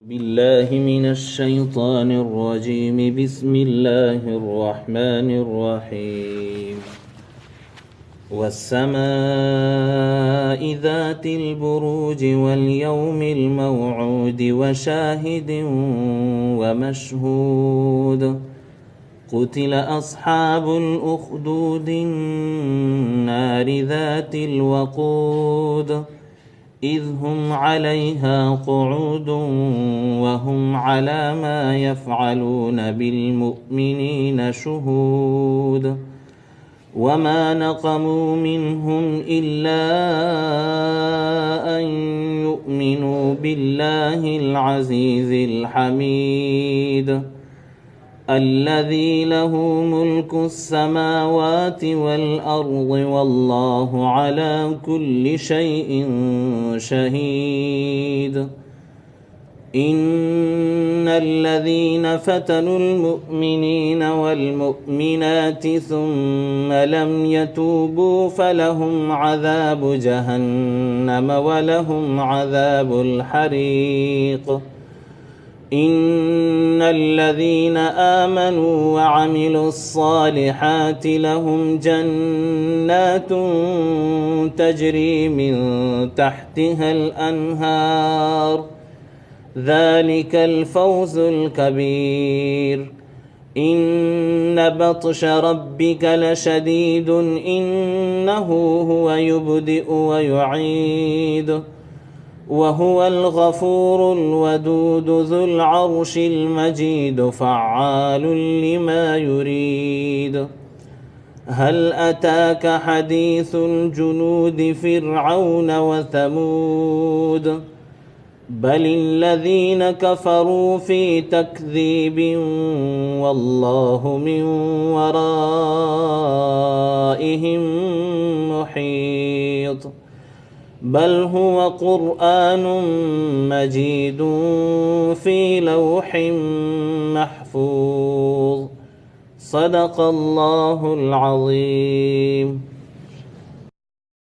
بالله من الشيطان الرجيم. بسم الله الرحمن الرحيم. والسماء ذات البروج واليوم الموعود وشاهد ومشهود. قتل أصحاب الأخدود النار ذات الوقود إذ هم عليها قعود وهم على ما يفعلون بالمؤمنين شهود. وما نقموا منهم إلا أن يؤمنوا بالله العزيز الحميد الذي له ملك السماوات والأرض والله على كل شيء شهيد. إن الذين فتنوا المؤمنين والمؤمنات ثم لم يتوبوا فلهم عذاب جهنم ولهم عذاب الحريق. إن الذين آمنوا وعملوا الصالحات لهم جنات تجري من تحتها الأنهار ذلك الفوز الكبير. إن بطش ربك لشديد إنه هو يبدئ ويعيد وهو الغفور الودود ذو العرش المجيد فعال لما يريد. هل أتاك حديث الجنود فرعون وثمود بل الذين كفروا في تكذيب والله من ورائهم محيط. بل هو قرآن مجيد في لوح محفوظ. صدق الله العظيم.